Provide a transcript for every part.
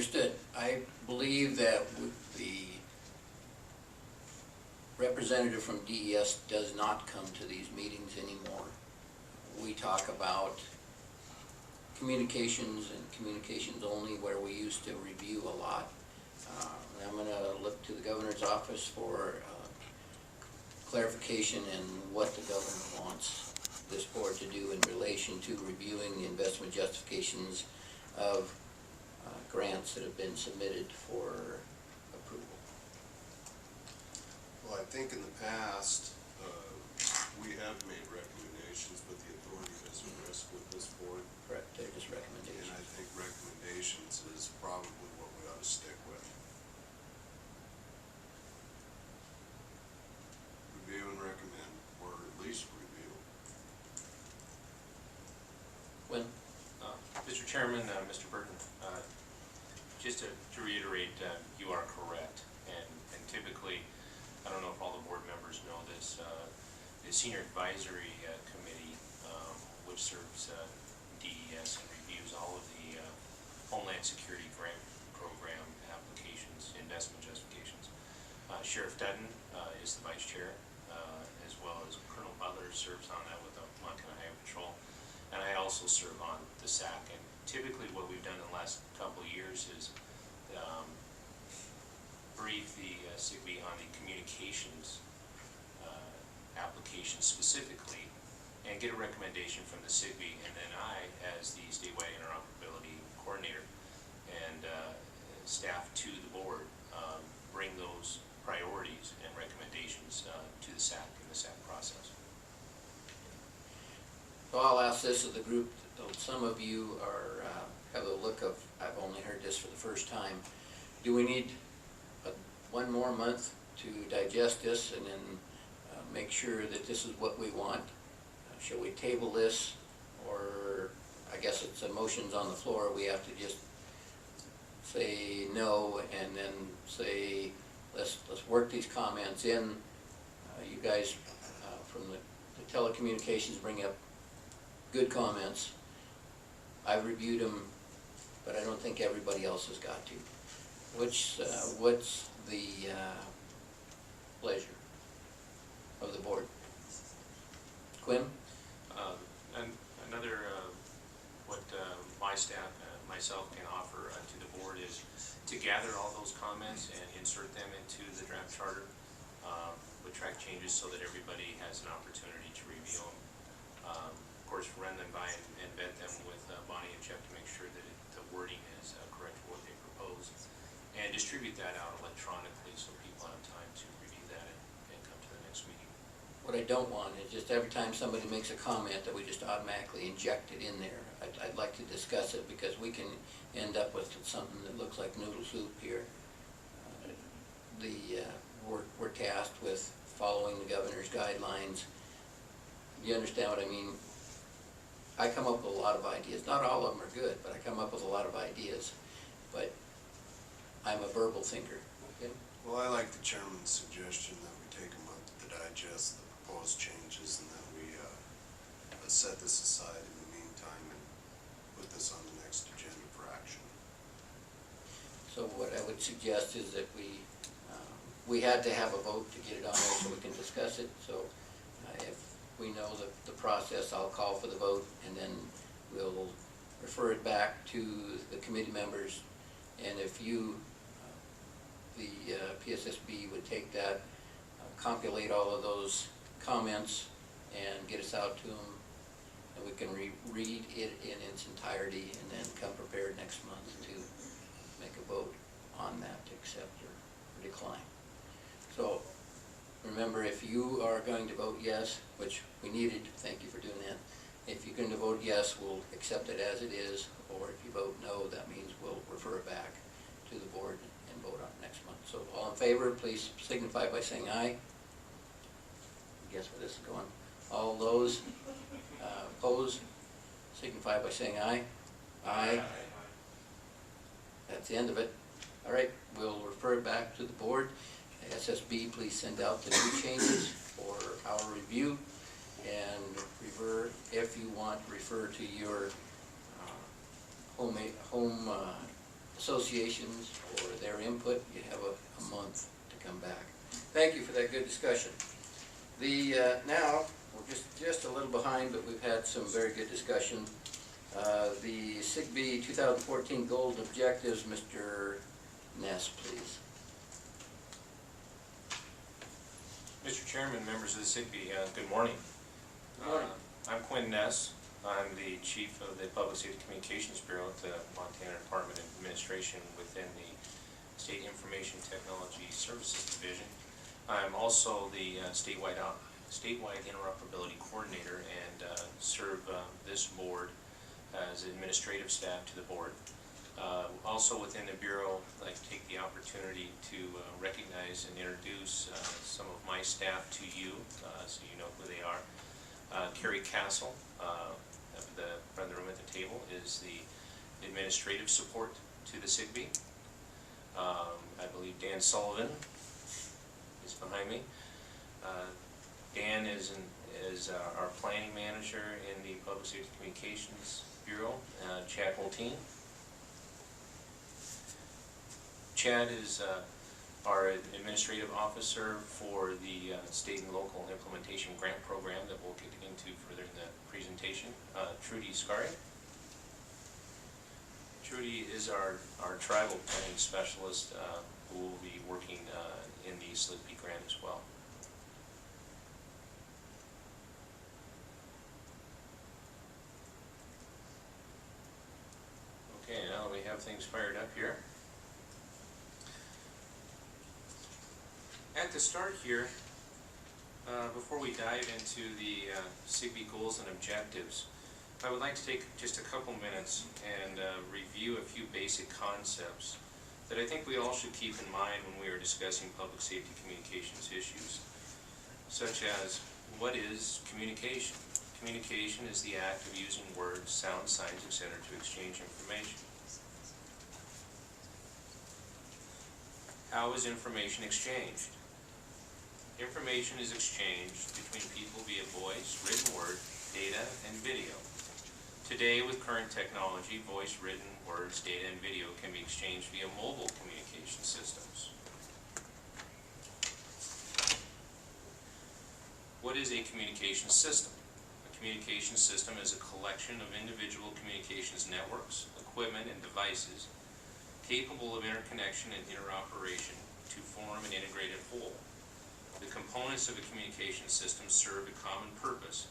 Understood. I believe that the representative from DES does not come to these meetings anymore. We talk about communications and communications only, where we used to review a lot. I'm going to look to the governor's office for clarification and what the governor wants this board to do in relation to reviewing the investment justifications of grants that have been submitted for approval. Well, I think in the past, we have made recommendations, but the authority doesn't rest with this board. Correct, they're just recommendations. And I think recommendations is probably what we ought to stick with. Review and recommend, or at least review. When? Mr. Chairman, Mr. Burton, just to reiterate, you are correct. And typically, I don't know if all the board members know this, the Senior Advisory Committee, which serves DES and reviews all of the Homeland Security Grant Program applications, investment justifications. Sheriff Dutton is the vice chair, as well as Colonel Butler serves on that with the Montana Highway Patrol. And I also serve on the SAC. And typically what we've done in the last couple of years is brief the SIGB on the communications application specifically and get a recommendation from the SIGB, and then I, as the Statewide Interoperability Coordinator and staff to the board, bring those priorities and recommendations to the SAC in the SAC process. So I'll ask this of the group. Some of you are have a look of, I've only heard this for the first time. Do we need one more month to digest this and then make sure that this is what we want? Shall we table this, or I guess it's motions on the floor, we have to just say no and then say let's work these comments in. You guys from the telecommunications bring up good comments. I've reviewed them, but I don't think everybody else has got to. What's the pleasure of the board? Quinn? And another, what my staff, myself can offer to the board is to gather all those comments and insert them into the draft charter with track changes so that everybody has an opportunity to review them. Of course, run them by and vet them with Bonnie and Jeff to make sure that the wording is correct for what they propose, and distribute that out electronically so people have time to review that and come to the next meeting. What I don't want is just every time somebody makes a comment that we just automatically inject it in there. I'd like to discuss it, because we can end up with something that looks like noodle soup here. We're tasked with following the governor's guidelines. You understand what I mean? I come up with a lot of ideas. Not all of them are good, but I come up with a lot of ideas. But I'm a verbal thinker. Okay? Well, I like the chairman's suggestion that we take a month to digest the proposed changes, and that we set this aside in the meantime and put this on the next agenda for action. So what I would suggest is that we had to have a vote to get it on there so we can discuss it. So if we know the process, I'll call for the vote, and then we'll refer it back to the committee members. And if you, the PSSB, would take that, compilate all of those comments and get us out to them, and we can read it in its entirety and then come prepared next month to make a vote on that, to accept or decline. So remember, if you are going to vote yes, which we needed, thank you for doing that. If you're going to vote yes, we'll accept it as it is, or if you vote no, that means we'll refer it back to the board and vote on it next month. So all in favor, please signify by saying aye. Guess where this is going. All those opposed, signify by saying aye. Aye. That's the end of it. All right, we'll refer it back to the board. SSB, please send out the new changes for our review, and refer, if you want, refer to your home associations or their input, you have a month to come back. Thank you for that good discussion. Now, we're just a little behind, but we've had some very good discussion. The SIGB 2014 goals and objectives, Mr. Ness, please. Mr. Chairman, members of the SIGB, good morning. Good morning. I'm Quinn Ness. I'm the Chief of the Public Safety Communications Bureau at the Montana Department of Administration within the State Information Technology Services Division. I'm also the statewide Interoperability Coordinator and serve this board as administrative staff to the board. Also within the Bureau, I'd like to take the opportunity to recognize and introduce some of my staff to you, so you know who they are. Carrie Castle, up the front of the room at the table, is the administrative support to the SIGB. I believe Dan Sullivan is behind me. Dan is our planning manager in the Public Safety Communications Bureau. Chad Holteen. Chad is our administrative officer for the state and local implementation grant program that we'll get into further in the presentation. Trudy Scari. Trudy is our tribal planning specialist who will be working in the SICP grant as well. Okay, now we have things fired up here. At the start here, before we dive into the SIGB goals and objectives, I would like to take just a couple minutes and review a few basic concepts that I think we all should keep in mind when we are discussing public safety communications issues, such as, what is communication? Communication is the act of using words, sounds, signs, etc. to exchange information. How is information exchanged? Information is exchanged between people via voice, written word, data, and video. Today, with current technology, voice, written words, data, and video can be exchanged via mobile communication systems. What is a communication system? A communication system is a collection of individual communications networks, equipment, and devices capable of interconnection and interoperation to form an integrated whole. The components of a communication system serve a common purpose,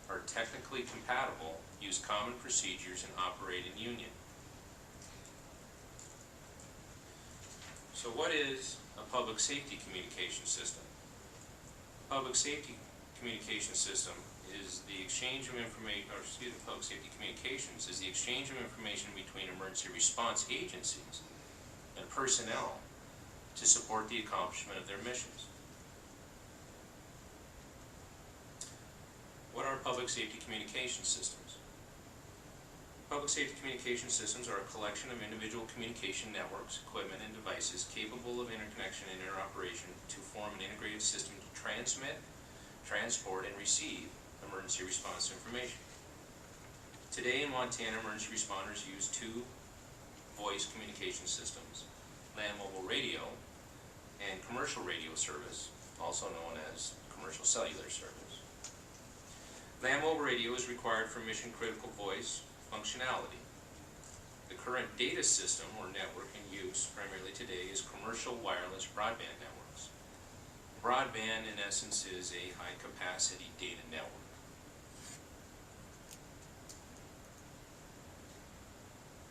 are technically compatible, use common procedures, and operate in union. So what is a public safety communication system? Public safety communication system is the exchange of information, public safety communications is the exchange of information between emergency response agencies and personnel to support the accomplishment of their missions. What are public safety communication systems? Public safety communication systems are a collection of individual communication networks, equipment, and devices capable of interconnection and interoperation to form an integrated system to transmit, transport, and receive emergency response information. Today in Montana, emergency responders use two voice communication systems, Land Mobile Radio and commercial radio service, also known as commercial cellular service. Land Mobile Radio is required for mission-critical voice functionality. The current data system or network in use primarily today is commercial wireless broadband networks. Broadband, in essence, is a high-capacity data network.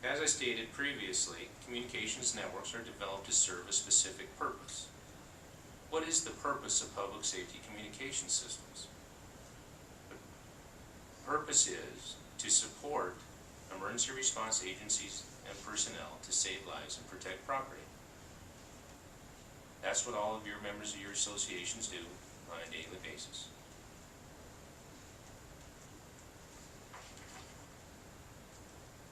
As I stated previously, communications networks are developed to serve a specific purpose. What is the purpose of public safety communication systems? The purpose is to support emergency response agencies and personnel to save lives and protect property. That's what all of your members of your associations do on a daily basis.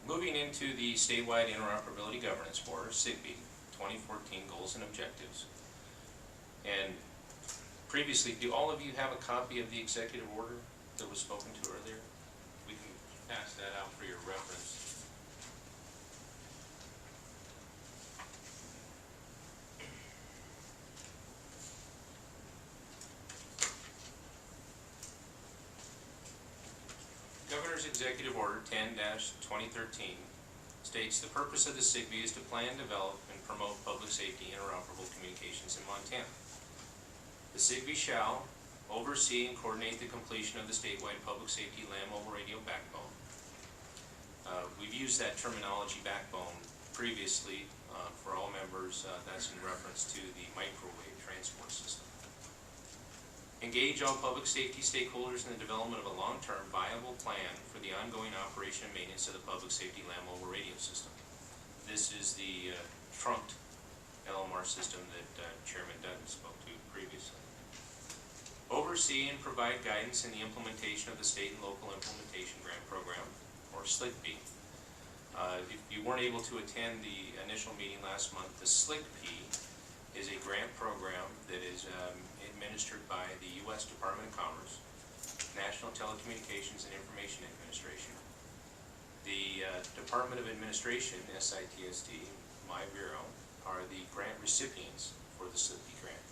Moving into the Statewide Interoperability Governance Board, SIGB, 2014 Goals and Objectives. And previously, do all of you have a copy of the executive order that was spoken to earlier? We can pass that out for your reference. Governor's Executive Order 10-2013 states the purpose of the SIGB is to plan, develop, and promote public safety interoperable communications in Montana. The SIGB shall oversee and coordinate the completion of the statewide public safety land mobile radio backbone. We've used that terminology backbone previously for all members. That's in reference to the microwave transport system. Engage all public safety stakeholders in the development of a long-term viable plan for the ongoing operation and maintenance of the public safety land mobile radio system. This is the trunked LMR system that Chairman Dutton spoke to previously. Oversee and provide guidance in the implementation of the State and Local Implementation Grant Program, or SICP. If you weren't able to attend the initial meeting last month, the SICP is a grant program that is administered by the U.S. Department of Commerce, National Telecommunications and Information Administration, the Department of Administration, SITSD, my bureau, are the grant recipients for the SICP grant.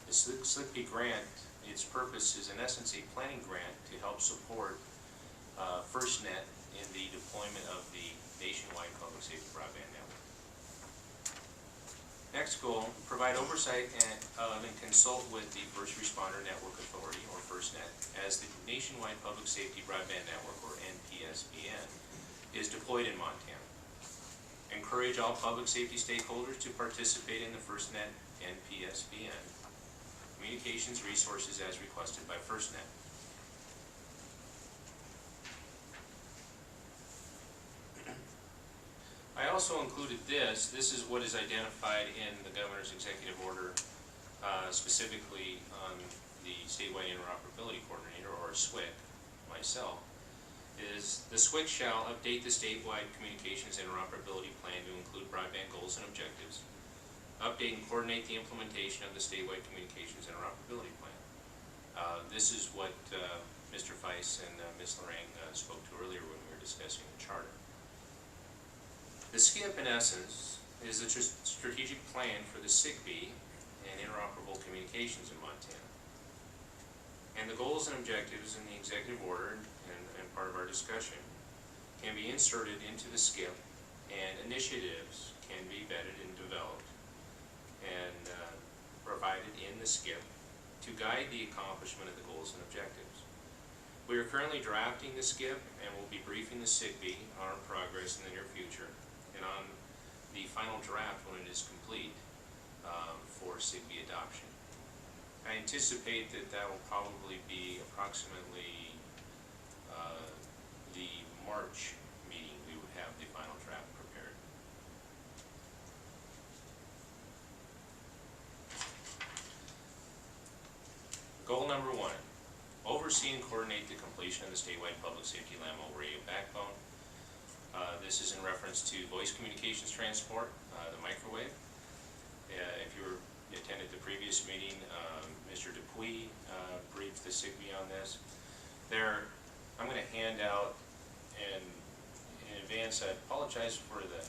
The SICP grant, its purpose is in essence a planning grant to help support FirstNet in the deployment of the nationwide public safety broadband network. Next goal, provide oversight and consult with the First Responder Network Authority, or FirstNet, as the nationwide public safety broadband network, or NPSBN, is deployed in Montana. Encourage all public safety stakeholders to participate in the FirstNet NPSBN communications resources as requested by FirstNet. I also included this. This is what is identified in the Governor's Executive Order, specifically on the Statewide Interoperability Coordinator, or SWIC, myself, is the SWIC shall update the statewide communications interoperability plan to include broadband goals and objectives, update and coordinate the implementation of the statewide communications interoperability plan. This is what Mr. Feiss and Ms. Lorang spoke to earlier when we were discussing the charter. The SICP, in essence, is a strategic plan for the SIGB and interoperable communications in Montana. And the goals and objectives in the executive order and part of our discussion can be inserted into the SICP, and initiatives can be vetted and developed and provided in the SICP to guide the accomplishment of the goals and objectives. We are currently drafting the SICP and will be briefing the SIGB on our progress in the near future and on the final draft when it is complete for SIGB adoption. I anticipate that that will probably be approximately the March meeting we would have the final draft prepared. Goal number 1, oversee and coordinate the completion of the statewide public safety land mobile radio backbone. This is in reference to voice communications transport, the microwave. If you attended the previous meeting, Mr. Dupuy briefed the SIGB on this. I'm going to hand out, and in advance, I apologize for the,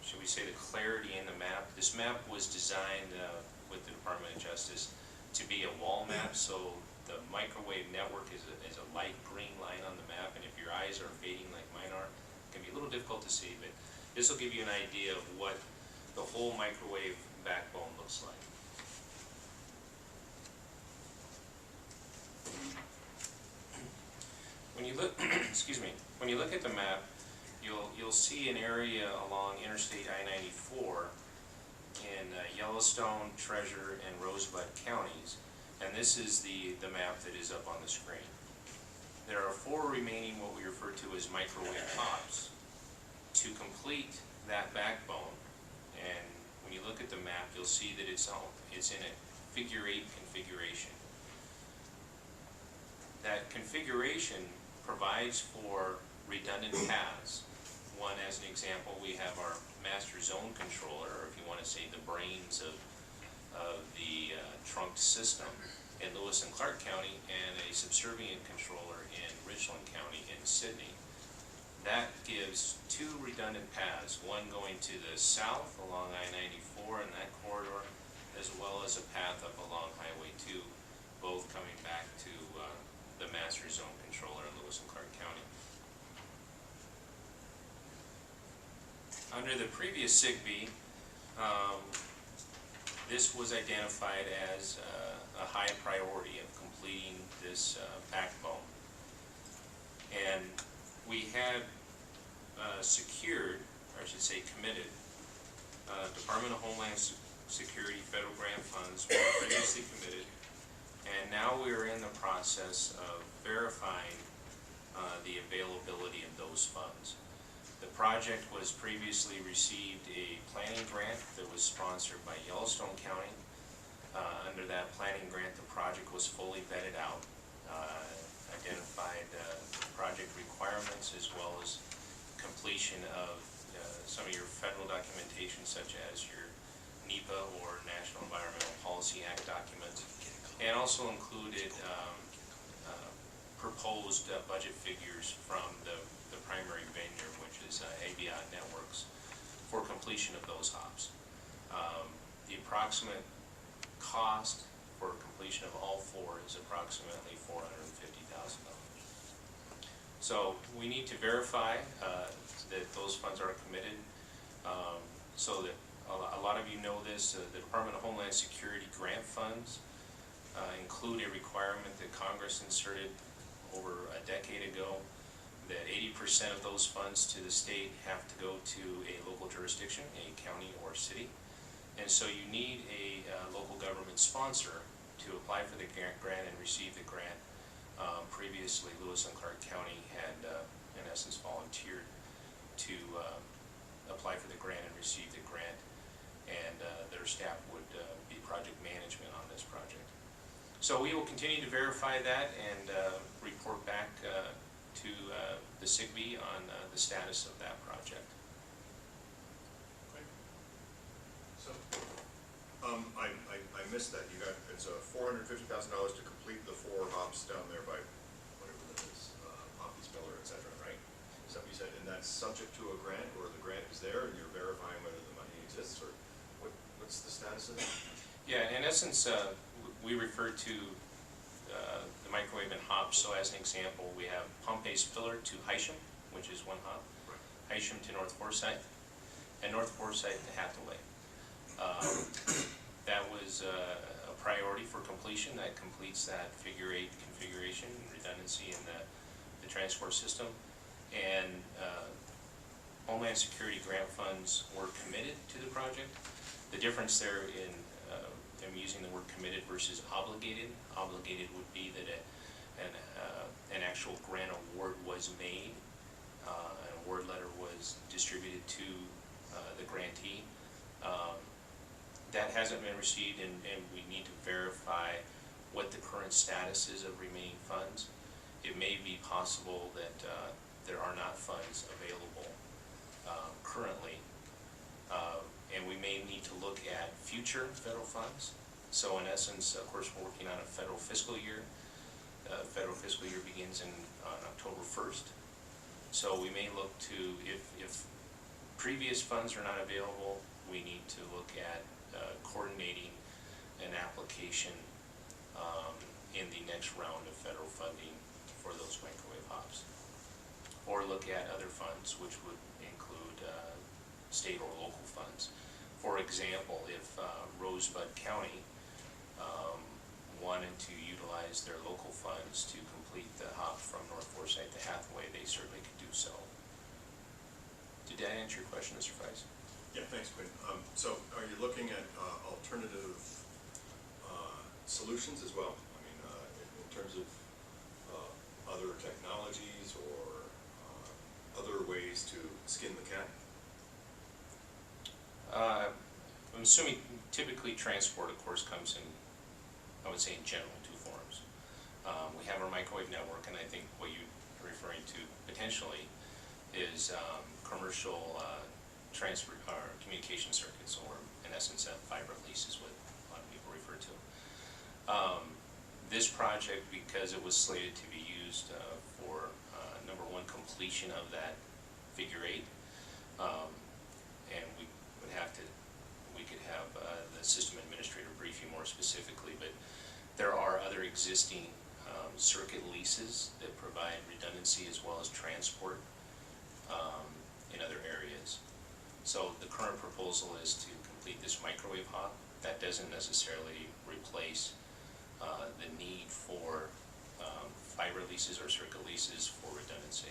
should we say, the clarity in the map. This map was designed with the Department of Justice to be a wall map, so the microwave network is a light green line on the map, and if your eyes are fading like mine are, it can be a little difficult to see, but this will give you an idea of what the whole microwave backbone looks like. When you look, excuse me, when you look at the map, you'll see an area along Interstate I-94 in Yellowstone, Treasure, and Rosebud counties. And this is the map that is up on the screen. There are 4 remaining what we refer to as microwave hops to complete that backbone. And when you look at the map, you'll see that it's in a figure 8 configuration. That configuration provides for redundant paths. One, as an example, we have our master zone controller, or if you want to say the brains of the trunked system in Lewis and Clark County, and a subservient controller in Richland County in Sydney. That gives 2 redundant paths, one going to the south along I-94 in that corridor, as well as a path up along Highway 2, both coming back to the master zone controller in Lewis and Clark County. Under the previous SIGB, this was identified as a high priority of completing this backbone. And we had secured, or I should say committed, Department of Homeland Security federal grant funds were previously committed, and now we are in the process of verifying the availability of those funds. The project was previously received a planning grant that was sponsored by Yellowstone County. Under that planning grant, the project was fully vetted out, identified project requirements as well as completion of some of your federal documentation such as your NEPA or National Environmental Policy Act documents, and also included proposed budget figures from the primary vendor, which is Aviat Networks, for completion of those hops. The approximate cost for completion of all four is approximately $450,000. So we need to verify that those funds are committed, so that a lot of you know this, the Department of Homeland Security grant funds include a requirement that Congress inserted over a decade ago that 80% of those funds to the state have to go to a local jurisdiction, a county or city. And so you need a local government sponsor to apply for the grant and receive the grant. Previously, Lewis and Clark County had, in essence, volunteered to apply for the grant and receive the grant, and their staff would be project management on this project. So we will continue to verify that and report back to the SIGB on the status of that project. So, I missed that. You got, it's $450,000 to complete the 4 hops down there by whatever that is, Poppy Spiller, et cetera, right? Is that what you said? And that's subject to a grant, or the grant is there and you're verifying whether the money exists, or what's the status of that? Yeah, in essence, we refer to the microwave and hops. So as an example, we have Pompey Spiller to Hysham, which is 1 hop, Right. Hysham to North Forsyth, and North Forsyth to Hathaway. That was a priority for completion. That completes that figure 8 configuration and redundancy in the transport system. And Homeland Security grant funds were committed to the project. The difference there in I'm using the word committed versus obligated. Obligated would be that an actual grant award was made, an award letter was distributed to the grantee. That hasn't been received, and we need to verify what the current status is of remaining funds. It may be possible that there are not funds available currently, and we may need to look at future federal funds. So in essence, of course, we're working on a federal fiscal year. Federal fiscal year begins on October 1st. So we may look to, if previous funds are not available, we need to look at coordinating an application in the next round of federal funding for those microwave hops. Or look at other funds, which would include state or local funds. For example, if Rosebud County wanted to utilize their local funds to complete the hop from North Forsyth to Hathaway, they certainly could do so. Did that answer your question, Mr. Price? Yeah, thanks, Quinn. So are you looking at alternative solutions as well? I mean, in terms of other technologies or other ways to skin the cat? I'm assuming typically transport, of course, comes in, I would say in general, 2 forms. We have our microwave network, and I think what you're referring to potentially is commercial transfer or communication circuits, or in essence fiber lease is what a lot of people refer to. This project, because it was slated to be used for number 1, completion of that figure 8, and we could have the system administrator brief you more specifically, but there are other existing circuit leases that provide redundancy as well as transport in other areas. So the current proposal is to complete this microwave hop. That doesn't necessarily replace the need for fiber leases or circuit leases for redundancy.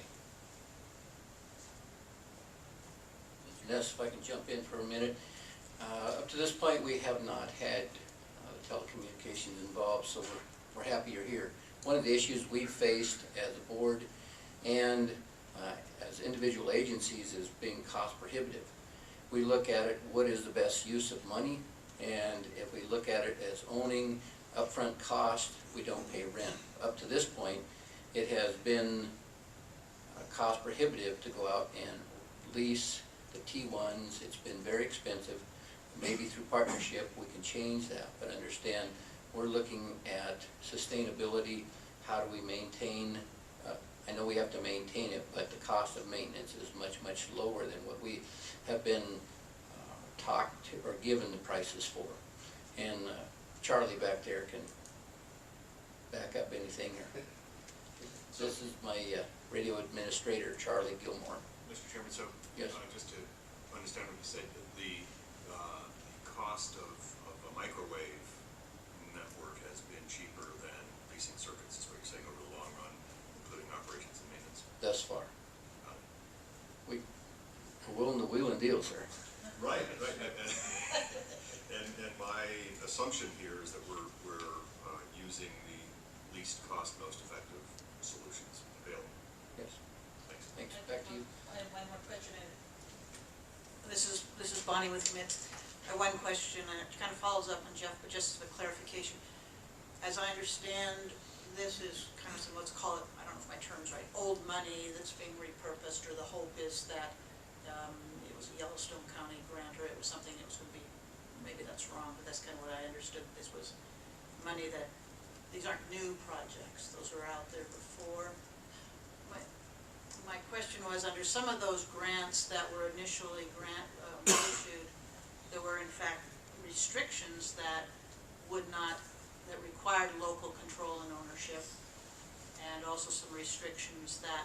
Mr. Ness, if I can jump in for a minute. Up to this point, we have not had telecommunications involved, so we're happy you're here. One of the issues we've faced as a board and as individual agencies is being cost prohibitive. We look at it, what is the best use of money, and if we look at it as owning upfront cost, we don't pay rent. Up to this point, it has been cost prohibitive to go out and lease the T1s. It's been very expensive. Maybe through partnership we can change that, but understand we're looking at sustainability. How do we maintain, I know we have to maintain it, but the cost of maintenance is much, much lower than what we have been talked to or given the prices for. And Charlie back there can back up anything here. This is my radio administrator, Charlie Gilmore. Mr. Chairman, so Yes. Just to understand what you said, the cost of a microwave network has been cheaper than leasing circuits, is what you're saying, over the long run, including operations and maintenance. Thus far. We're willing to wheel and deal, sir. Right. And my assumption here is that we're using the least cost, most effective solutions available. Yes. Thanks. Thanks. Back to you. I have one more question. This is Bonnie with Commit. One question, and it kind of follows up on Jeff, but just as a clarification. As I understand, this is kind of some, let's call it, I don't know if my term's right, old money that's being repurposed, or the hope is that it was a Yellowstone County grant, or it was something that was going to be, maybe that's wrong, but that's kind of what I understood. This was money that, these aren't new projects, those were out there before. My question was, under some of those grants that were initially issued, there were in fact restrictions that that required local control and ownership, and also some restrictions that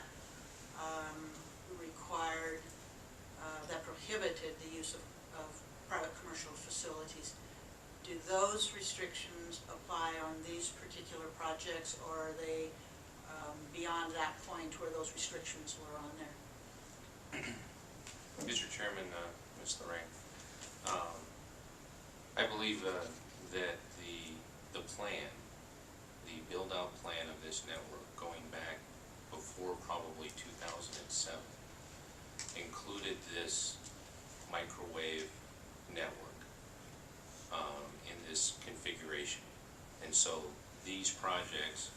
that prohibited the use of private commercial facilities. Do those restrictions apply on these particular projects, or are they beyond that point where those restrictions were on there? Mr. Chairman, Ms. Lorraine, I believe that the plan, the build-out plan of this network going back before probably 2007 included this microwave network in this configuration. And so these projects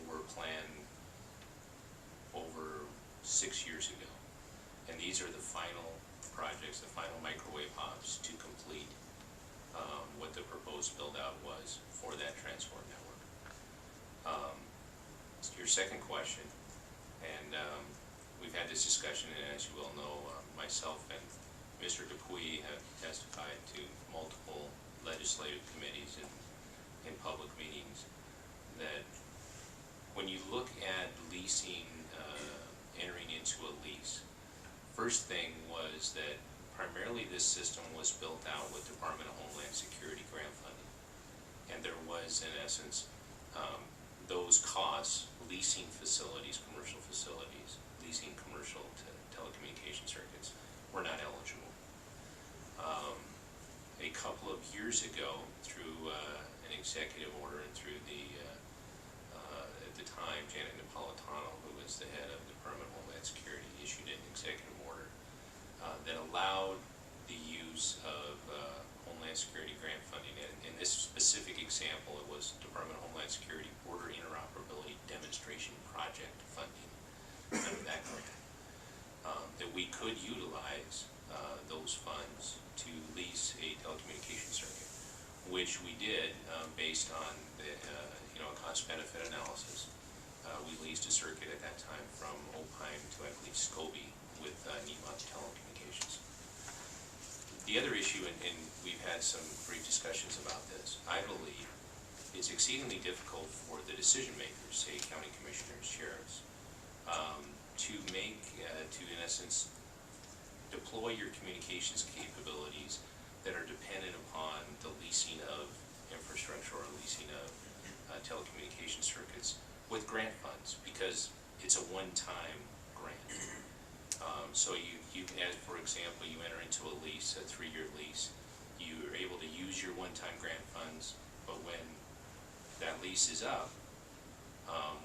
were planned over 6 years ago. And these are the final projects, the final microwave hops to complete what the proposed build-out was for that transport network. Your second question, and we've had this discussion, and as you well know, myself and Mr. Dupuy have testified to multiple legislative committees and in public meetings that when you look at leasing, entering into a lease, first thing was that primarily this system was built out with Department of Homeland Security grant funding. And there was, in essence, those costs, leasing facilities, commercial facilities, leasing commercial telecommunication circuits, were not eligible. A couple of years ago, through an executive order and through at the time, Janet Napolitano, who was the head of the Department of Homeland Security, issued an executive order that allowed the use of Homeland Security grant funding. In this specific example, it was Department of Homeland Security Border Interoperability Demonstration Project funding under that grant. That we could utilize those funds to lease a telecommunication circuit, which we did based on the cost-benefit analysis. We leased a circuit at that time from Opine to, I believe, Scobie with Nima Telecommunications. The other issue, and we've had some brief discussions about this, I believe, it's exceedingly difficult for the decision makers, say county commissioners, sheriffs, to make, to in essence, deploy your communications capabilities that are dependent upon the leasing of infrastructure or leasing of telecommunication circuits with grant funds, because it's a one-time grant. So you as for example, you enter into a lease, a 3-year lease, you are able to use your one-time grant funds, but when that lease is up,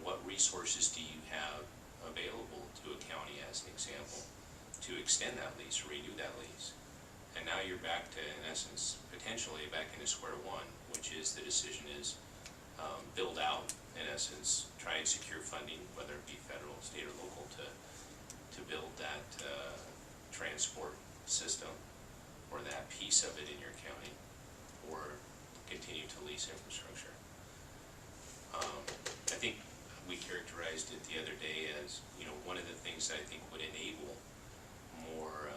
what resources do you have available to a county, as an example, to extend that lease, renew that lease? And now you're back to, in essence, potentially back into square one, which is the decision is build out, in essence, try and secure funding, whether it be federal, state, or local, to build that transport system or that piece of it in your county, or continue to lease infrastructure. I think we characterized it the other day as, one of the things I think would enable more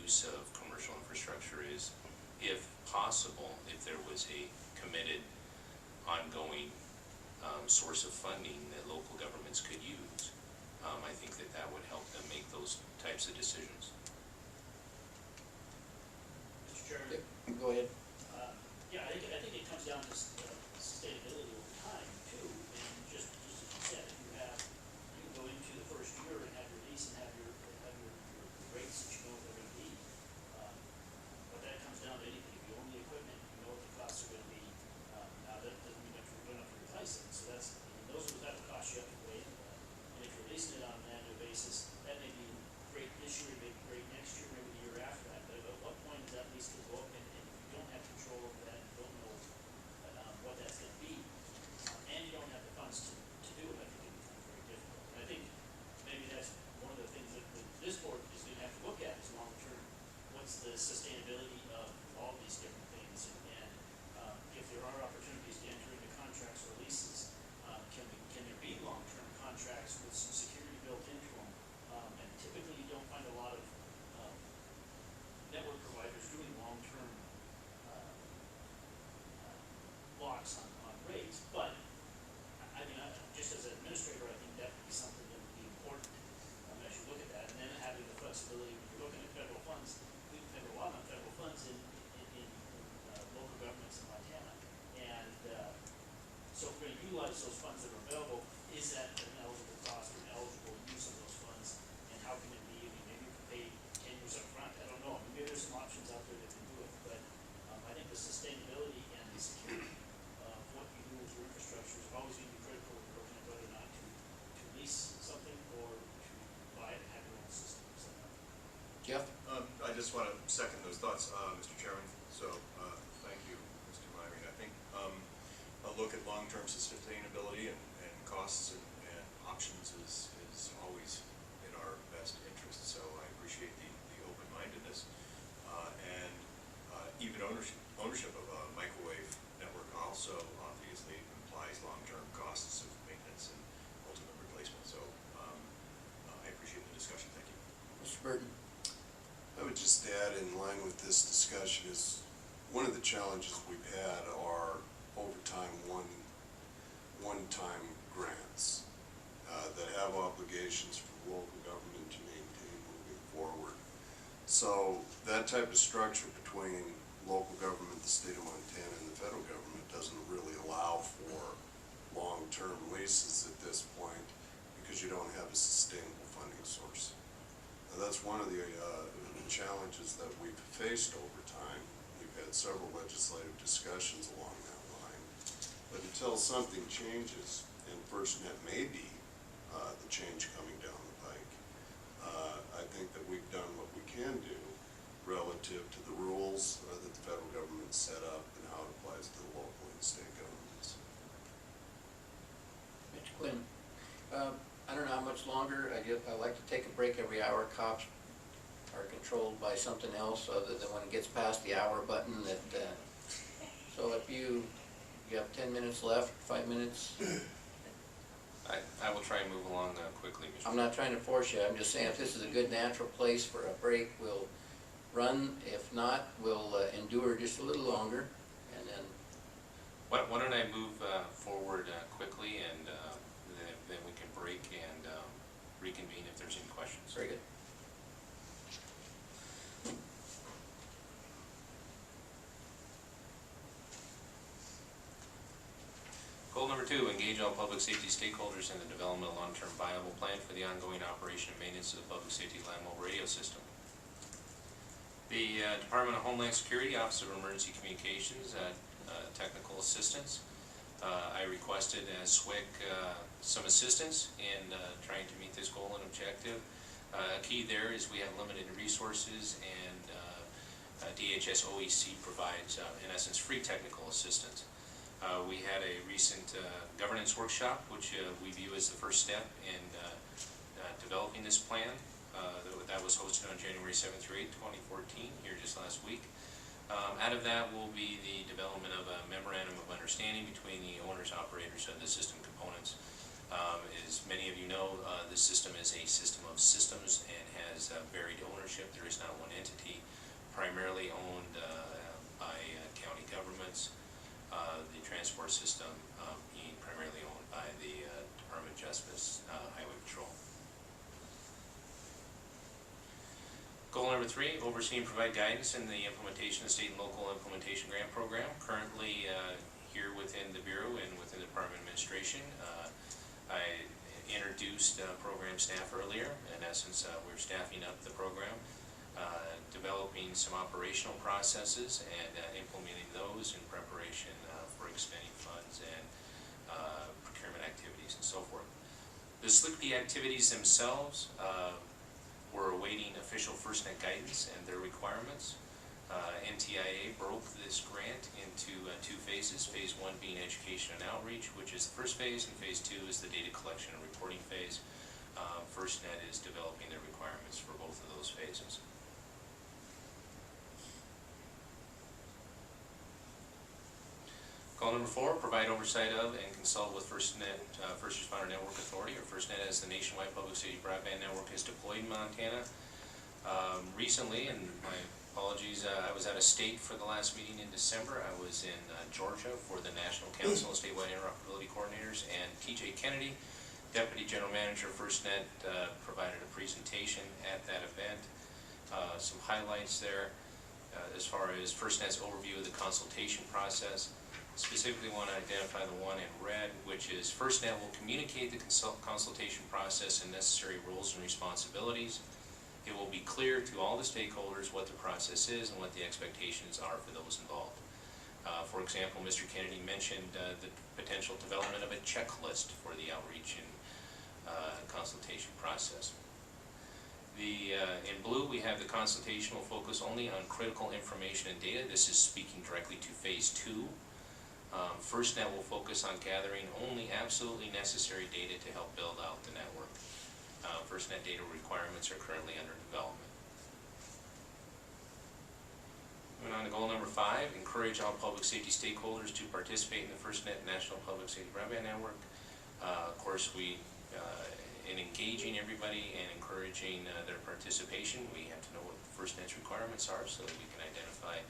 use of commercial infrastructure is, if possible, if there was a committed, ongoing source of funding that local governments could use. I think that would help them make those types of decisions. Mr. Chairman? Go ahead. Yeah, I think it comes down to sustainability over time too, and just as you said, if you can go into the first year and have your lease and have your rates that you know what they're gonna be. But that comes down to anything. If you own the equipment, you know what the costs are gonna be. Now that doesn't mean that you're gonna have to replace it, so those are the type of costs you have to weigh into that. And if you're leasing it on an annual basis, that may be great this year, maybe great next year, maybe the year after that. But at what point does that lease go up, and if you don't have control over that, you don't know what that's going to be, and you don't have the funds to do it, I think it becomes very difficult. And I think maybe that's one of the things that this board is going to have to look at, is long term, what's the sustainability of all these different things, and if there are opportunities to enter into contracts or leases, can there be long-term contracts with some security built into them? And typically you don't find a lot of network providers doing long-term locks on rates, but I mean, just as an administrator, I think that would be something that would be important as you look at that, and then having the flexibility when you're looking at federal funds. We've never a lot of federal funds in local governments in Montana, and so if we're going to utilize those funds that are available, is that an eligible cost or an eligible use of those funds, and how can it be? I mean, maybe you can pay 10 years up front, I don't know, maybe there's some options out there that can do it, but I think the sustainability and the security of what you do with your infrastructure is always going to be critical when you're looking at whether or not to lease something or to buy it and have your own system set up. Jeff? I just want to second those thoughts, Mr. Chairman. So, thank you, Mr. Myrie. I think a look at long-term sustainability and costs and options is always in our best interest. So I appreciate the open-mindedness, and even ownership of a microwave network also obviously implies long-term costs of maintenance and ultimate replacement. So I appreciate the discussion. Thank you. Mr. Burton? I would just add, in line with this discussion, is one of the challenges we've had are over time one-time grants that have obligations for local government to maintain moving forward. So that type of structure between local government, the state of Montana, and the federal government doesn't really allow for long-term leases at this point, because you don't have a sustainable funding source. Now, that's one of the challenges that we've faced over time. We've had several legislative discussions along that line. But until something changes, and FirstNet may be the change coming down the pike, I think that we've done what we can do relative to the rules that the federal government set up and how it applies to the local and state governments. Mr. Quinn? I don't know how much longer. I like to take a break every hour. Cops are controlled by something else other than when it gets past the hour button. So if you have 10 minutes left, 5 minutes. I will try and move along quickly, Mr. I'm not trying to force you. I'm just saying if this is a good natural place for a break, we'll run. If not, we'll endure just a little longer, and then. Why don't I move break and reconvene if there's any questions. Very good. Goal number 2, engage all public safety stakeholders in the development of a long-term viable plan for the ongoing operation and maintenance of the public safety land mobile radio system. The Department of Homeland Security, Office of Emergency Communications, technical assistance. I requested as SWIC some assistance in trying to meet this goal and objective. Key there is we have limited resources, and DHS OEC provides, in essence, free technical assistance. We had a recent governance workshop, which we view as the first step in developing this plan. That was hosted on January 7th through 8th, 2014, here just last week. Out of that will be the development of a memorandum of understanding between the owners, operators of the system components. As many of you know, this system is a system of systems and has varied ownership. There is not one entity, primarily owned by county governments. The transport system being primarily owned by the Department of Justice Highway Patrol. Goal number 3, oversee and provide guidance in the implementation of the State and Local Implementation Grant Program. Currently here within the Bureau and within the Department of Administration. I introduced program staff earlier. In essence, we're staffing up the program, developing some operational processes and implementing those in preparation for expending funds and procurement activities and so forth. The SICP activities themselves, we're awaiting official FirstNet guidance and their requirements. NTIA broke this grant into 2 phases. Phase 1 being education and outreach, which is the first phase, and phase 2 is the data collection and reporting phase. FirstNet is developing their requirements for both of those phases. Goal number 4, provide oversight of and consult with FirstNet, First Responder Network Authority, or FirstNet, as the nationwide public safety broadband network is deployed in Montana. Recently, and my apologies, I was out of state for the last meeting in December. I was in Georgia for the National Council of Statewide Interoperability Coordinators, and TJ Kennedy, Deputy General Manager of FirstNet, provided a presentation at that event. Some highlights there as far as FirstNet's overview of the consultation process. Specifically want to identify the one in red, which is FirstNet will communicate the consultation process and necessary roles and responsibilities. It will be clear to all the stakeholders what the process is and what the expectations are for those involved. For example, Mr. Kennedy mentioned the potential development of a checklist for the outreach and consultation process. In blue, we have the consultation will focus only on critical information and data. This is speaking directly to phase 2. FirstNet will focus on gathering only absolutely necessary data to help build out the network. FirstNet data requirements are currently under development. Moving on to goal number 5, encourage all public safety stakeholders to participate in the FirstNet National Public Safety Broadband Network. Of course, in engaging everybody and encouraging their participation, we have to know what FirstNet's requirements are so that we can identify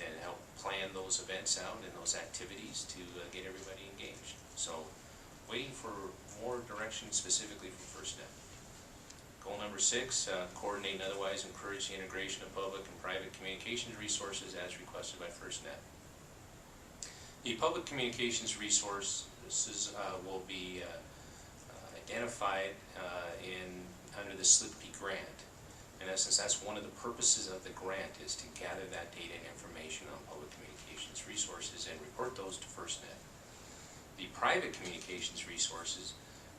and help plan those events out and those activities to get everybody engaged. So, waiting for more direction specifically from FirstNet. Goal number 6, coordinate and otherwise encourage the integration of public and private communications resources as requested by FirstNet. The public communications resources will be identified under the SICP grant. In essence, that's one of the purposes of the grant, is to gather that data and information on public communications resources and report those to FirstNet. The private communications resources,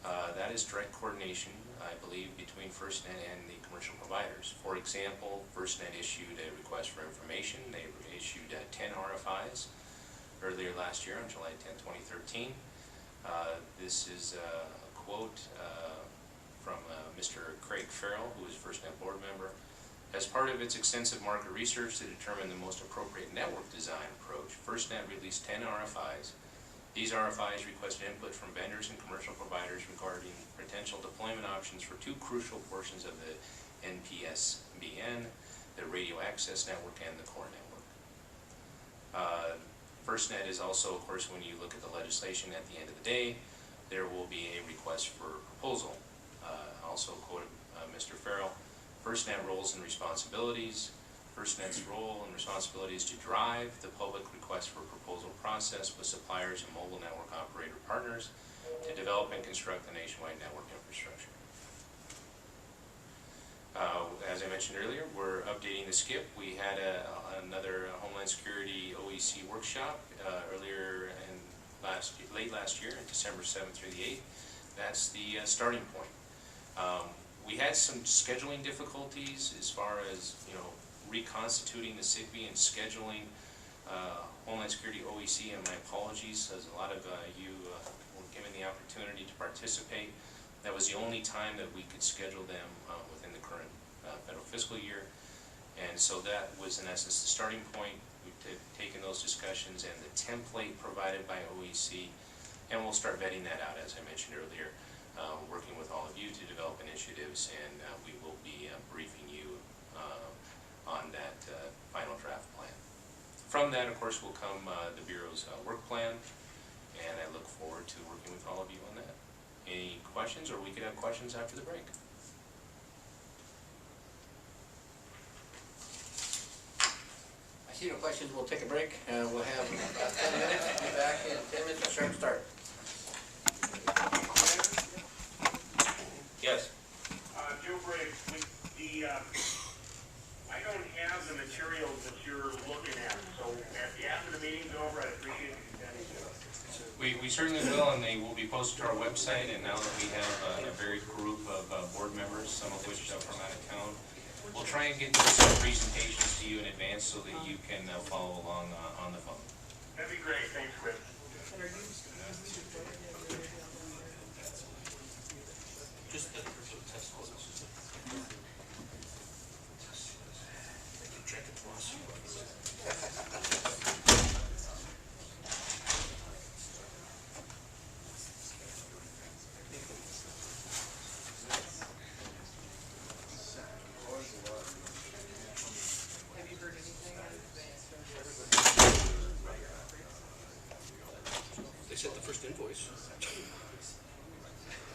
that is direct coordination, I believe, between FirstNet and the commercial providers. For example, FirstNet issued a request for information. They issued 10 RFIs earlier last year on July 10, 2013. This is a quote from Mr. Craig Farrell, who is a FirstNet board member. As part of its extensive market research to determine the most appropriate network design approach, FirstNet released 10 RFIs. These RFIs requested input from vendors and commercial providers regarding potential deployment options for 2 crucial portions of the NPSBN, the radio access network, and the core network. FirstNet is also, of course, when you look at the legislation at the end of the day, there will be a request for proposal. Also quoted Mr. Farrell, FirstNet roles and responsibilities. FirstNet's role and responsibility is to drive the public request for proposal process with suppliers and mobile network operator partners to develop and construct the nationwide network infrastructure. As I mentioned earlier, we're updating the SICP. We had another Homeland Security OEC workshop earlier in late last year, on December 7th through the 8th. That's the starting point. We had some scheduling difficulties as far as, reconstituting the SIGB and scheduling Homeland Security OEC, and my apologies, as a lot of you were given the opportunity to participate. That was the only time that we could schedule them within the current federal fiscal year, and so that was in essence the starting point. We've taken those discussions and the template provided by OEC, and we'll start vetting that out, as I mentioned earlier, working with all of you to develop initiatives, and we will be briefing you on that final draft plan. From that, of course, will come the Bureau's work plan, and I look forward to working with all of you on that. Any questions, or we could have questions after the break? I see no questions, we'll take a break. We'll have about 10 minutes, be back in 10 minutes, sharp start. Yes. Joe Briggs, I don't have the materials that you're looking at, so after the meeting's over, I'd appreciate you sending to us. We certainly will, and they will be posted to our website, and now that we have a varied group of board members, some of which are from out of town, we'll try and get those presentations to you in advance so that you can follow along on the phone. That'd be great, thanks, Chris. Just the test They sent the first invoice.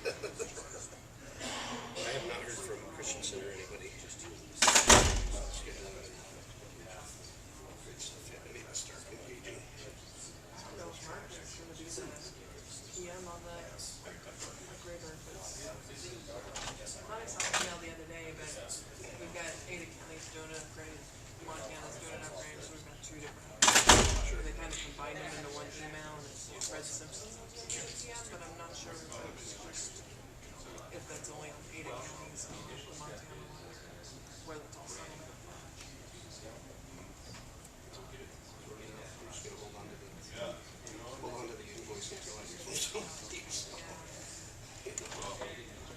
I have not heard from Christensen or anybody. Maybe I'll start engaging. Mark's gonna do the PM on the greater. I saw an email the other day, but we've got Ada County's doing an upgrade, Montana's doing an upgrade, so we've got two different. They kind of combine them into one email, and it's Fred Simpson's PM, but I'm not sure if that's only Ada County's Montana one, where that's all signed. Hold on to the invoice until I get some of these.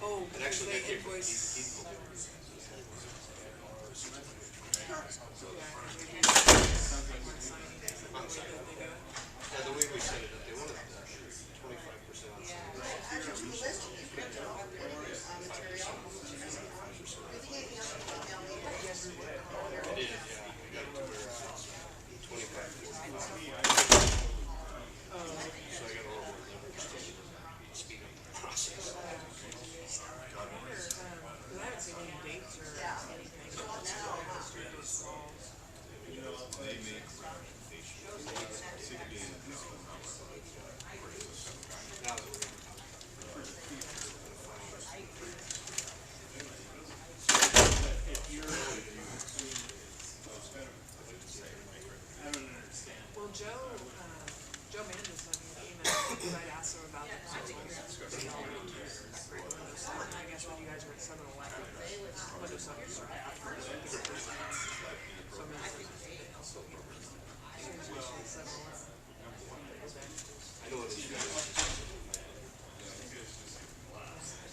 Oh, And actually, they they invoice. Yeah, the way we set it up, they wanted 25% on some. I did, yeah. We got it to where it's 25, 45. So I got a little more leverage to speed up the process. I haven't seen any dates or anything. They make recommendations. SIGB Now that we're in Well, Joe Mandes sent me an email because I'd asked him about the proposal. I guess when you guys were at 7-Eleven, what is something sort of after? I know it's I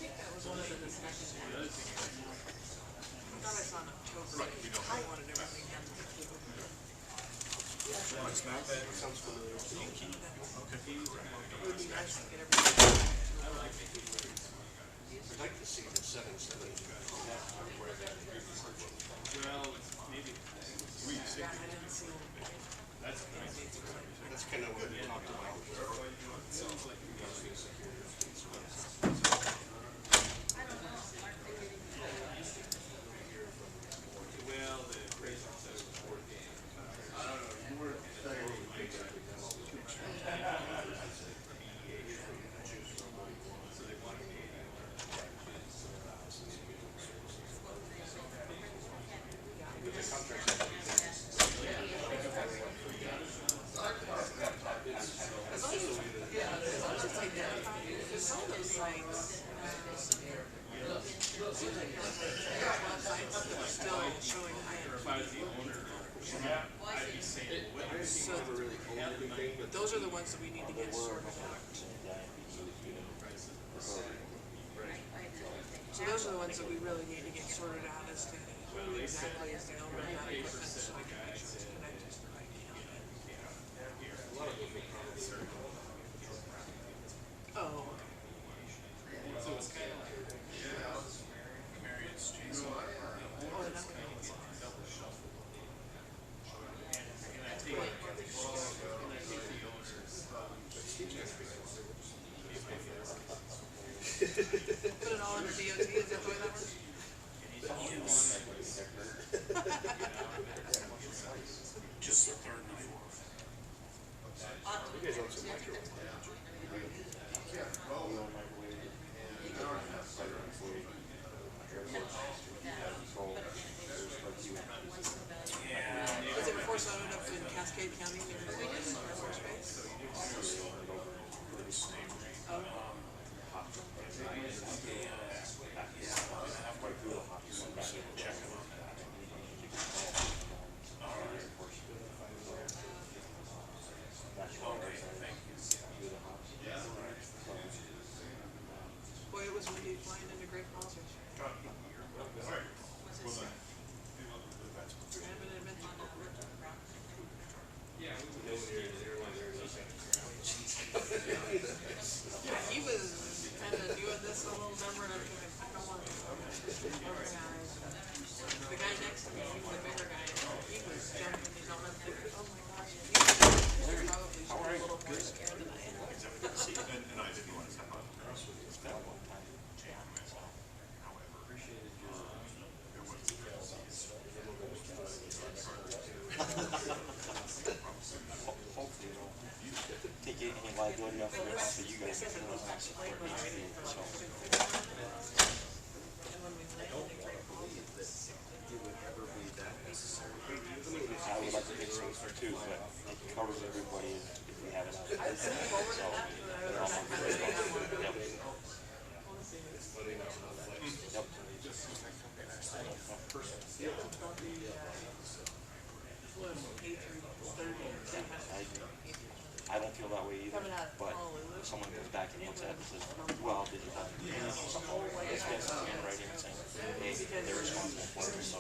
think that was one of the discussions. I thought I saw in October. I wanted everything done. It's not bad. sounds familiar. It would be nice to get everything. I'd like to see the 770. Where that Well, maybe weeks. Yeah, I didn't see them. That's kind of what we talked about. let's just take that. Because some of those sites, still showing high energy. So those are the ones that we need to get sorted out. So those are the ones that we really need to get sorted out as to who exactly is the owner of that equipment, so we can make sure it's connected to the right account. Oh. So it's kind of like, Marriott's chainsaw. Oh, and that would be Double shuffle. And I take the put it all under DOT, is that the way that works? just the third and the fourth. You guys want some microwave? Was it before someone up in Cascade County, there was more space? Oh. Boy, it was windy flying into Great Falls. Yeah, he was kind of doing this a little number, and I'm thinking, I don't want to organize. The guy next to me, he was a bigger guy, and he was jumping, he's on, I'm thinking, oh my gosh, he was probably a little more scared than I am. And I didn't want to step up. Take any liability off of it, so you guys can support me. So. I would like to think so too, but it covers everybody if we have it out of business. So, they're all on the radar. Yep. I don't feel that way either, but if someone goes back and looks at it and says, well, did you have to do something? This guy's in writing and saying, hey, they're responsible for it, so.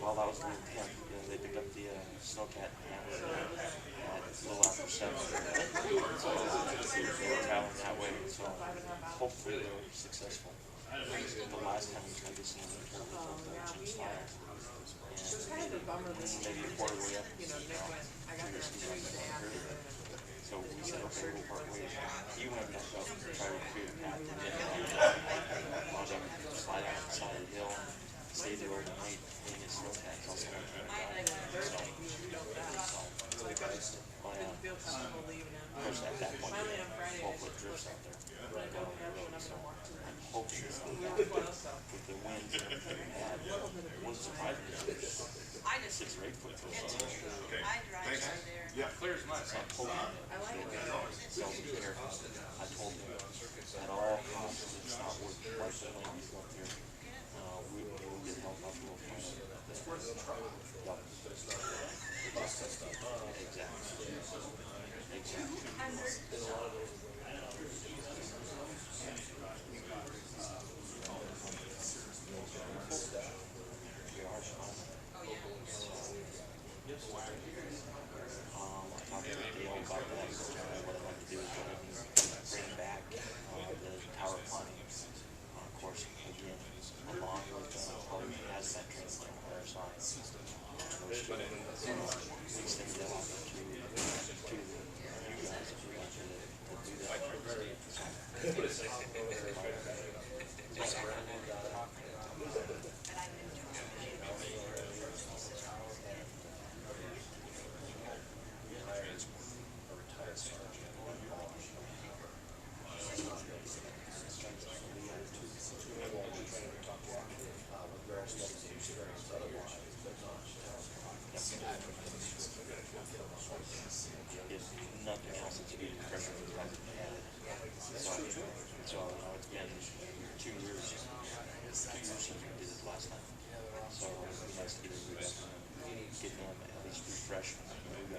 Well, that was the intent. They picked up the snowcat and a little after 7. So they were traveling that way, so hopefully they were successful. The last time we tried to see them, It's kind of a bummer this year, maybe quarterly up. you know, Nick went, I got there Tuesday afternoon. So we said, okay, we'll part ways. He went back up and tried to create a path to get wound up, slide out the side of the hill, stayed there overnight, and his snowcats also went to the ground. So, Feel comfortable leaving him. of course, at that point, Finally on Friday, I 12-foot drifts out there. when I go pick up, and I'm gonna walk to I'm hoping with the winds and everything we had, it was surprising. 6 or 8 foot drifts. Okay, thanks. Yeah, clear as mud. So I'm hoping I like it. they'll be careful. I told them at all costs, it's not worth the price of money he's left here. We will get help out of the it's worth the trouble. Yep. Exactly. I talked to Dale about that. What I'd like to do is go ahead and bring back the tower planning. Of course, again, along with probably has that transplant on our side. These things that offer to you guys if we want you to do that.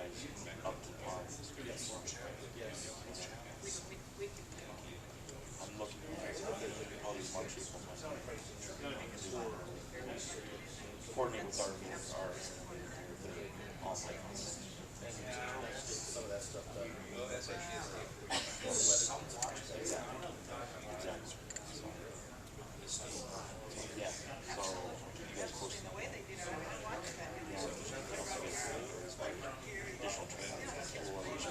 guys up to par? I'm looking at all these March, April months. Coordinate with our online. Some of that stuff done. Exactly. Yeah, so you guys posting the way they did it, I didn't watch that. Yeah, additional training, we'll just put everybody together, see what we want.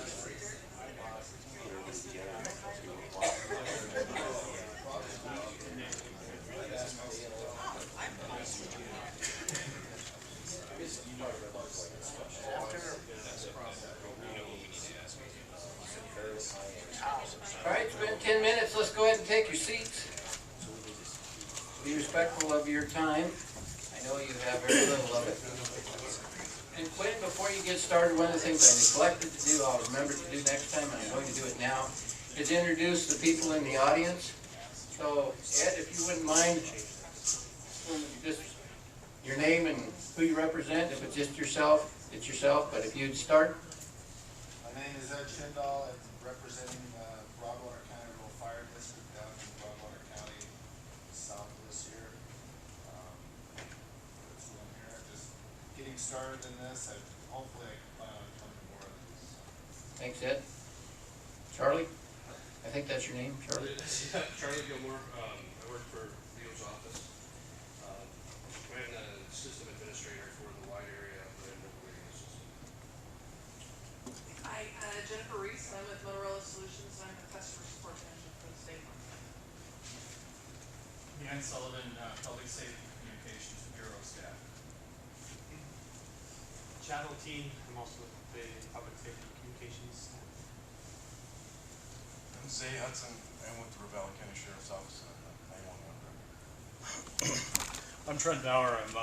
All right, it's been 10 minutes. Let's go ahead and take your seats. Be respectful of your time. I know you have very little of it. And Quinn, before you get started, one of the things I neglected to do, I'll remember to do next time, and I'm going to do it now, is introduce the people in the audience. So, Ed, if you wouldn't mind, just your name and who you represent. If it's just yourself, it's yourself, but if you'd start. My name is Ed Schindall. I'm representing Broadwater County Rural Fire District down in Broadwater County, south of this year. That's what I'm here, just getting started in this. Hopefully I can plan on coming more of these. Thanks, Ed. Charlie? I think that's your name, Charlie? Yeah, Charlie Gilmore. I work for Leo's office. I'm an system administrator for the wide area land mobile radio system. Hi, Jennifer Reese, I'm with Motorola Solutions, I'm the customer support manager for the state. Dan Sullivan, Public Safety Communications Bureau staff. Chad Team, I'm also with the Public Safety Communications staff. I'm Zay Hudson, I'm with the Ravalli County Sheriff's Office, 911 director. I'm Trent Bauer, I'm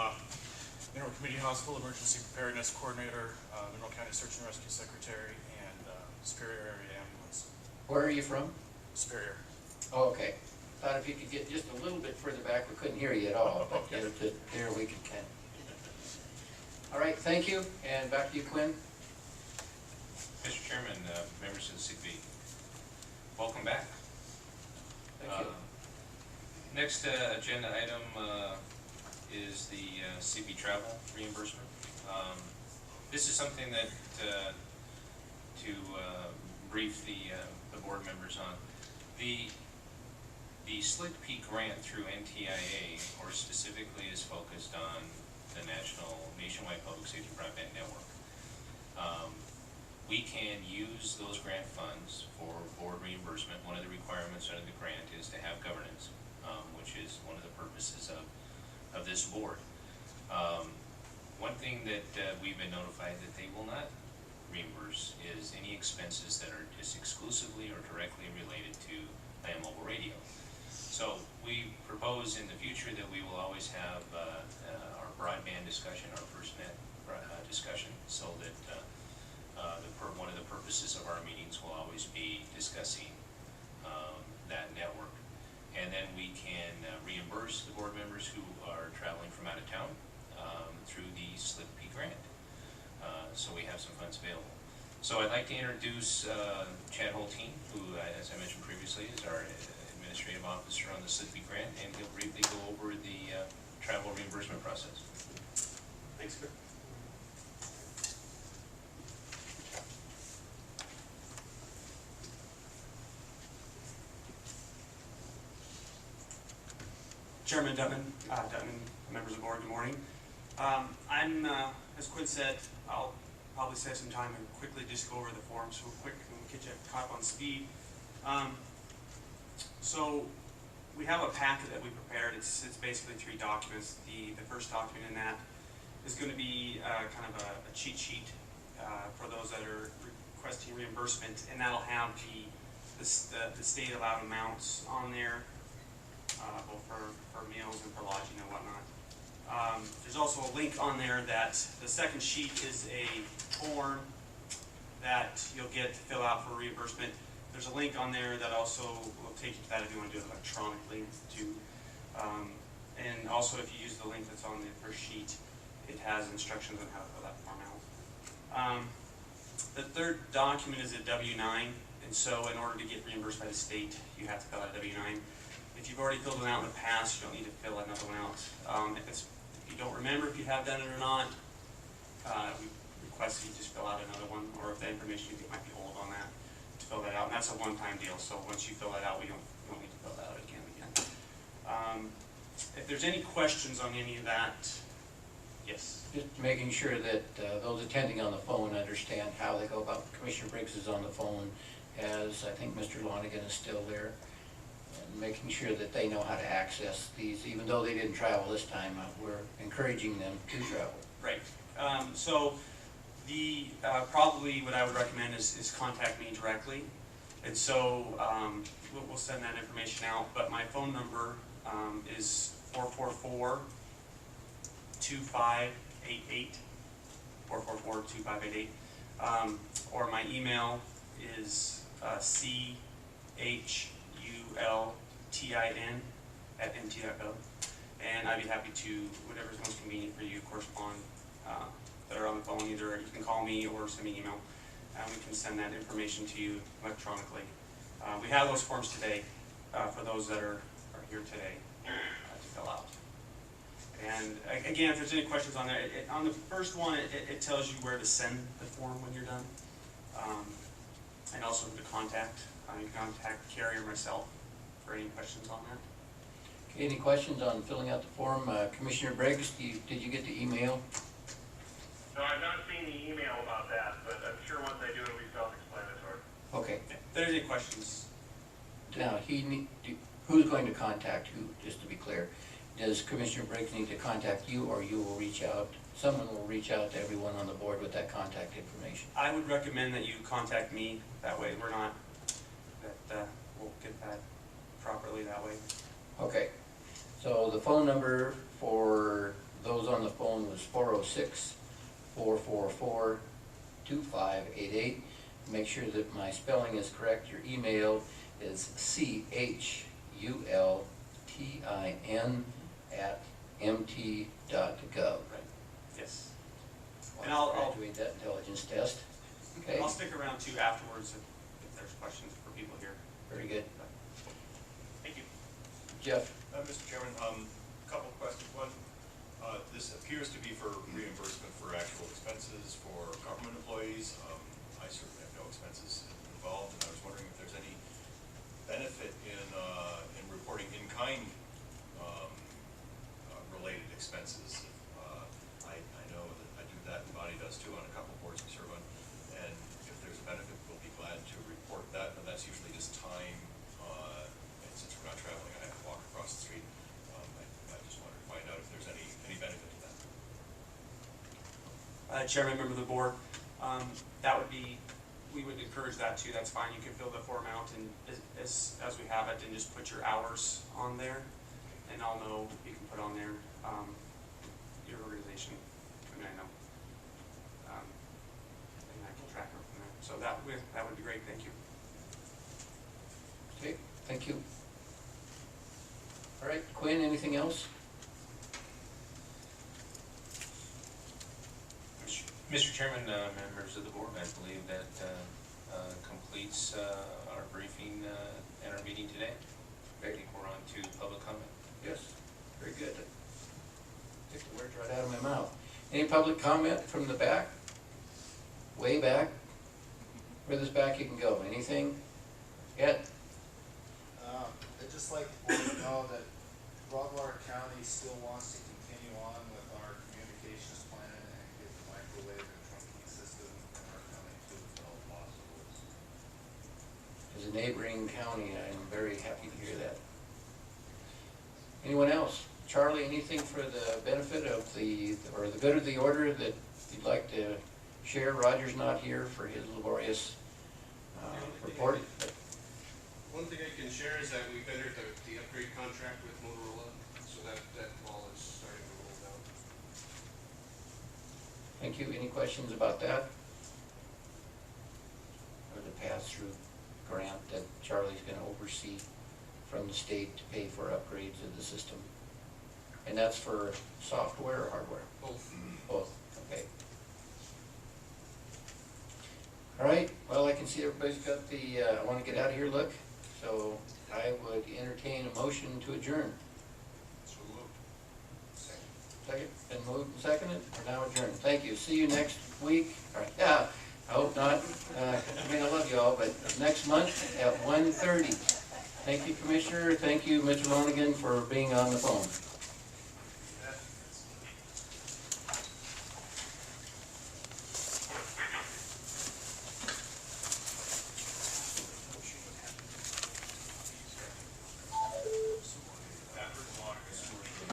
Mineral Community Hospital Emergency Preparedness Coordinator, Mineral County Search and Rescue Secretary, and Superior Area Ambulance. Where are you from? Superior. Oh, okay. Thought if you could get just a little bit further back, we couldn't hear you at all, but there we could kind of. All right, thank you, and back to you, Quinn. Mr. Chairman, members of the SIGB, welcome back. Thank you. Next agenda item is the CB travel reimbursement. This is something that to brief the board members on. The SICP grant through NTIA, or specifically, is focused on the nationwide public safety broadband network. We can use those grant funds for board reimbursement. One of the requirements under the grant is to have governance, which is one of the purposes of this board. One thing that we've been notified that they will not reimburse is any expenses that are just exclusively or directly related to land mobile radio. So we propose in the future that we will always have our broadband discussion, our FirstNet discussion, so that one of the purposes of our meetings will always be discussing that network. And then we can reimburse the board members who are traveling from out of town through the SICP grant. So we have some funds available. So I'd like to introduce Chad Holteen, who, as I mentioned previously, is our administrative officer on the SICP grant, and he'll briefly go over the travel reimbursement process. Thanks, Chris. Chairman Dutton, members of the board, good morning. As Quinn said, I'll probably save some time and quickly just go over the forms real quick and we'll get you caught up on speed. So we have a packet that we prepared. It's basically 3 documents. The first document in that is going to be kind of a cheat sheet for those that are requesting reimbursement, and that'll have the state allowed amounts on there, both for meals and for lodging and whatnot. There's also a link on there that the second sheet is a form that you'll get to fill out for reimbursement. There's a link on there that also will take you to that if you want to do it electronically too. And also if you use the link that's on the first sheet, it has instructions on how to fill that form out. The third document is a W-9, and so in order to get reimbursed by the state, you have to fill out a W-9. If you've already filled one out in the past, you don't need to fill another one out. If you don't remember if you have done it or not, we request that you just fill out another one, or if the information you think might be old on that, to fill that out. And that's a one-time deal, so once you fill that out, we don't need to fill that out again. If there's any questions on any of that, yes. Just making sure that those attending on the phone understand how they go about. Commissioner Briggs is on the phone, as I think Mr. Lonigan is still there. And making sure that they know how to access these, even though they didn't travel this time, we're encouraging them to travel. Right. So the probably what I would recommend is contact me directly. And so we'll send that information out, but my phone number is 444-2588, 444-2588, or my email is chultin@mt.gov, and I'd be happy to, whatever's most convenient for you, correspond that are on the phone. Either you can call me or send me an email, and we can send that information to you electronically. We have those forms today for those that are here today to fill out. And again, if there's any questions on there, on the first one, it tells you where to send the form when you're done, and also who to contact. You can contact Carrie or myself for any questions on that. Okay, any questions on filling out the form? Commissioner Briggs, did you get the email? No, I've not seen the email about that, but I'm sure once I do it, it'll be self-explanatory. Okay. If there's any questions. Now, who's going to contact who, just to be clear? Does Commissioner Briggs need to contact you, or you will reach out? Someone will reach out to everyone on the board with that contact information. I would recommend that you contact me. That way we're not, we'll get that properly that way. Okay. So the phone number for those on the phone was 404-444-2588. Make sure that my spelling is correct. Your email is chultin@mt.gov. Right. Yes. And I'll graduate that intelligence test. Okay. I'll stick around too afterwards if there's questions for people here. Very good. Thank you. Jeff. Mr. Chairman, a couple of questions. One, this appears to be for reimbursement for actual expenses for government employees. I certainly have no expenses involved, and I was wondering if there's any benefit in reporting in-kind related expenses. I know that I do that, and Bonnie does too, on a couple of boards we serve on, and if there's a benefit, we'll be glad to report that, but that's usually just time, and since we're not traveling, I have to walk across the street. I just wanted to find out if there's any benefit to that. Chairman, member of the board, that would be, we would encourage that too. That's fine. You can fill the form out and as we have it, and just put your hours on there, and I'll know you can put on there your organization. I mean, I know, and I can track it from there. So that would be great. Thank you. Okay, thank you. All right, Quinn, anything else? Mr. Chairman, members of the board, I believe that completes our briefing and our meeting today. I think we're on to public comment. Yes, very good. Took the words right out of my mouth. Any public comment from the back? Way back? Furthest back you can go. Anything? Ed? I'd just like to know that Broadwater County still wants to continue on with our communications plan and get the microwave and trunking system in our county too, if at all possible. As a neighboring county, I'm very happy to hear that. Anyone else? Charlie, anything for the benefit of or the good of the order that you'd like to share? Roger's not here for his laborious report. One thing I can share is that we've entered the upgrade contract with Motorola, so that ball is starting to roll down. Thank you. Any questions about that? Or the pass-through grant that Charlie's going to oversee from the state to pay for upgrades of the system? And that's for software or hardware? Both. Both, okay. All right, well, I can see everybody's got the, I want to get out of here look, so I would entertain a motion to adjourn. So moved. Second, been moved and seconded, we're now adjourned. Thank you, see you next week, or, yeah, I hope not, I mean, I love you all, but next month at 1:30. Thank you, Commissioner, thank you, Mr. Lonigan, for being on the phone.